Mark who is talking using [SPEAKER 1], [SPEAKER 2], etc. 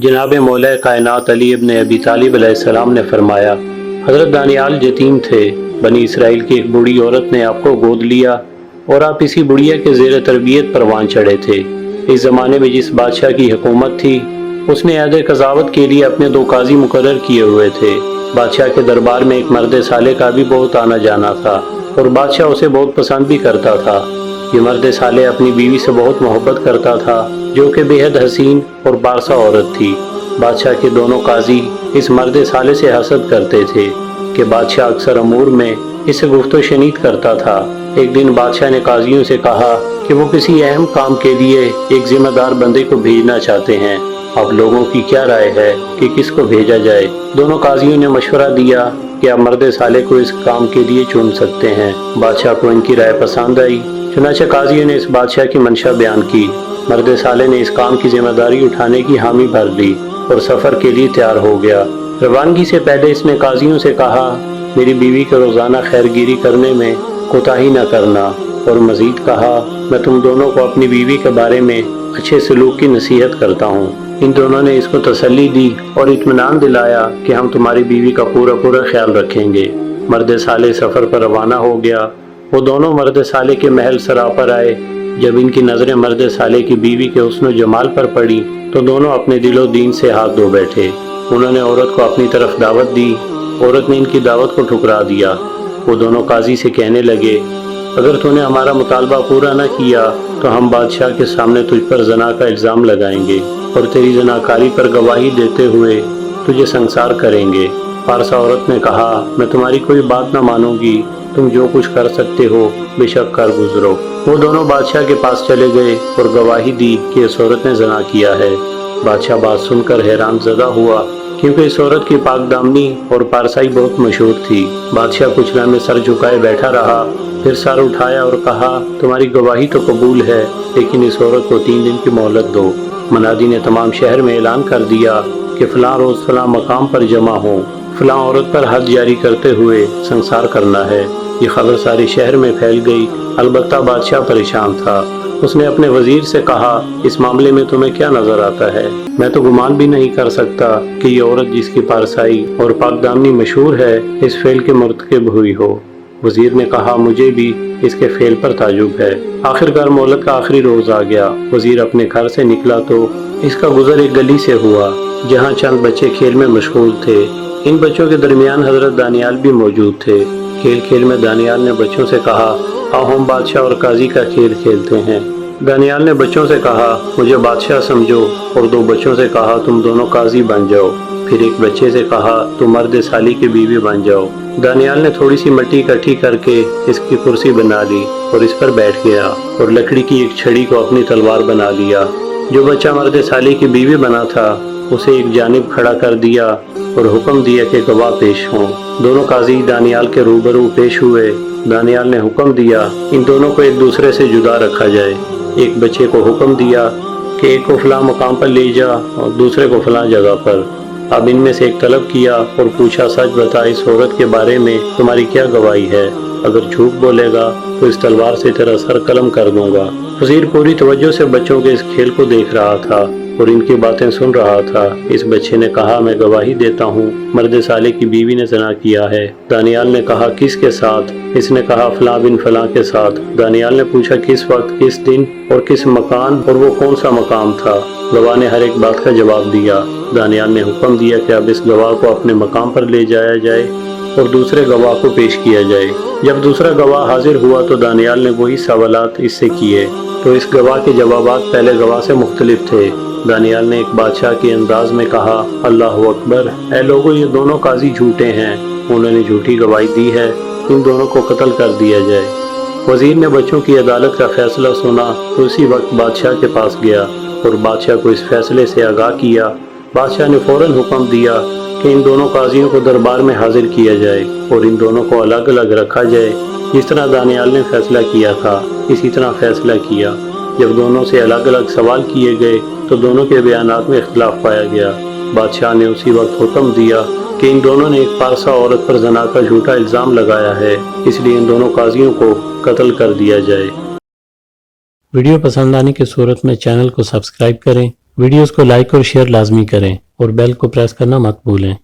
[SPEAKER 1] जनाब मौला कायनात अली इब्न अबी तालिब अलैहिस्सलाम ने फरमाया, हज़रत दानियाल यतीम थे। बनी इसराइल की एक बूढ़ी औरत ने आपको गोद लिया और आप इसी बुढ़िया के ज़ेर तरबियत परवान चढ़े थे। इस ज़माने में जिस बादशाह की हुकूमत थी उसने अहद कज़ावत के लिए अपने 2 काजी मुकर्रर किए हुए थे। बादशाह के दरबार में एक मर्द साले का भी बहुत आना जाना था और बादशाह उसे बहुत पसंद भी करता था। ये मर्द साले अपनी बीवी से बहुत मोहब्बत करता था, जो कि बेहद हसीन और बारसा औरत थी। बादशाह के दोनों काजी इस मर्द साले से हसद करते थे कि बादशाह अक्सर अमूर में इससे गुफ्तो शनीद करता था। एक दिन बादशाह ने काजियों से कहा कि वो किसी अहम काम के लिए एक जिम्मेदार बंदे को भेजना चाहते हैं। अब लोगों की क्या राय है कि किसको भेजा जाए? दोनों काजियों ने मशवरा दिया कि आप मर्द साले को इस काम के लिए चुन सकते हैं। बादशाह को इनकी राय पसंद आई, चुनांचे काजियों ने इस बादशाह की मंशा बयान की। मर्द साले ने इस काम की जिम्मेदारी उठाने की हामी भर ली और सफ़र के लिए तैयार हो गया। रवानगी से पहले इसने काजियों से कहा, मेरी बीवी को रोज़ाना खैरगिरी करने में कोताही न करना, और मज़ीद कहा, मैं तुम दोनों को अपनी बीवी के बारे में अच्छे सलूक की नसीहत करता हूँ। इन दोनों ने इसको तसल्ली दी और इत्मीनान दिलाया कि हम तुम्हारी बीवी का पूरा ख्याल रखेंगे। मर्द साले सफ़र पर रवाना हो गया। वो दोनों मर्द साले के महल सरा पर आए। जब इनकी नज़रें मर्द साले की बीवी के हुस्न जमाल पर पड़ी तो दोनों अपने दिलो दीन से हाथ धो बैठे। उन्होंने औरत को अपनी तरफ दावत दी। औरत ने इनकी दावत को ठुकरा दिया। वो दोनों काजी से कहने लगे, अगर तूने हमारा मुतालबा पूरा न किया तो हम बादशाह के सामने तुझ पर जना का इल्ज़ाम लगाएंगे और तेरी जनाकारी पर गवाही देते हुए तुझे संसार करेंगे। फारसा औरत ने कहा, मैं तुम्हारी कोई बात न मानूंगी, तुम जो कुछ कर सकते हो बेशक कर गुजरो। वो दोनों बादशाह के पास चले गए और गवाही दी कि इस औरत ने जना किया है। बादशाह बात सुनकर हैरान ज़दा हुआ, क्योंकि इस औरत की पाकदामनी और पारसाई बहुत मशहूर थी। बादशाह कुछ लम्हे सर झुकाए बैठा रहा, फिर सर उठाया और कहा, तुम्हारी गवाही तो कबूल है, लेकिन इस औरत को 3 दिन की मोहलत दो। मनादी ने तमाम शहर में ऐलान कर दिया कि फ़लाँ रोज़ फ़लाँ मकाम पर जमा हो, फ़लाँ औरत पर हद जारी करते हुए संसार करना है। ये खबर सारे शहर में फैल गई। अलबत्ता बादशाह परेशान था। उसने अपने वजीर से कहा, इस मामले में तुम्हें क्या नजर आता है? मैं तो गुमान भी नहीं कर सकता कि ये औरत जिसकी पारसाई और पाकदामनी मशहूर है इस फेल के मुर्तकिब हुई हो। वजीर ने कहा, मुझे भी इसके फेल पर ताजुब है। आखिरकार मोहलत का आखिरी रोज आ गया। वजीर अपने घर से निकला तो इसका गुजर एक गली से हुआ जहाँ चंद बच्चे खेल में मशगूल थे। इन बच्चों के दरमियान हजरत दानियाल भी मौजूद थे। खेल खेल में दानियाल ने बच्चों से कहा, आओ हम बादशाह और काजी का खेल खेलते हैं। दानियाल ने बच्चों से कहा, मुझे बादशाह समझो, और 2 बच्चों से कहा, तुम दोनों काजी बन जाओ। फिर एक बच्चे से कहा, तुम मर्द साली की बीवी बन जाओ। दानियाल ने थोड़ी सी मिट्टी इकट्ठी करके इसकी कुर्सी बना ली और इस पर बैठ गया और लकड़ी की एक छड़ी को अपनी तलवार बना लिया। जो बच्चा मर्द साली की बीवी बना था उसे एक जानिब खड़ा कर दिया और हुक्म दिया कि गवाह पेश हों। दोनों काजी दानियाल के रूबरू पेश हुए। दानियाल ने हुक्म दिया, इन दोनों को एक दूसरे से जुदा रखा जाए। एक बच्चे को हुक्म दिया कि एक को फलां मकाम पर ले जा और दूसरे को फलां जगह पर। अब इनमें से एक तलब किया और पूछा, सच बता, इस औरत के बारे में तुम्हारी क्या गवाही है? अगर झूठ बोलेगा तो इस तलवार से तेरा सर कलम कर दूंगा। वजीर पूरी तवज्जो से बच्चों के इस खेल को देख रहा था और इनकी बातें सुन रहा था। इस बच्चे ने कहा, मैं गवाही देता हूँ, मर्द साले की बीवी ने ज़ना किया है। दानियाल ने कहा, किसके साथ? इसने कहा, फलां बिन फलां के साथ। दानियाल ने पूछा, किस वक्त, किस दिन और किस मकान, और वो कौन सा मकाम था? गवाह ने हर एक बात का जवाब दिया। दानियाल ने हुक्म दिया कि अब इस गवाह को अपने मकाम पर ले जाया जाए और दूसरे गवाह को पेश किया जाए। जब दूसरा गवाह हाजिर हुआ तो दानियाल ने वही सवालात इससे किए, तो इस गवाह के जवाबात पहले गवाह से मुख्तलिफ थे। दानियाल ने एक बादशाह के अंदाज में कहा, अल्लाह अकबर, ऐ लोगों, ये दोनों काजी झूठे हैं, उन्होंने झूठी गवाही दी है, इन दोनों को कत्ल कर दिया जाए। वजीर ने बच्चों की अदालत का फैसला सुना तो उसी वक्त बादशाह के पास गया और बादशाह को इस फैसले से आगाह किया। बादशाह ने फौरन हुक्म दिया कि इन दोनों काजियों को दरबार में हाजिर किया जाए और इन दोनों को अलग अलग रखा जाए। जिस तरह दानियाल ने फैसला किया था इसी तरह फैसला किया। जब दोनों से अलग अलग सवाल किए गए तो दोनों के बयानात में इख्तलाफ पाया गया। बादशाह ने उसी वक्त हुक्म दिया कि इन दोनों ने एक पारसा औरत पर ज़ना का झूठा इल्ज़ाम लगाया है, इसलिए इन दोनों काजियों को कत्ल कर दिया जाए। वीडियो पसंद आने की सूरत में चैनल को सब्सक्राइब करें, ویڈیوز کو لائک اور شیئر لازمی کریں اور بیل کو پریس کرنا مت بھولیں۔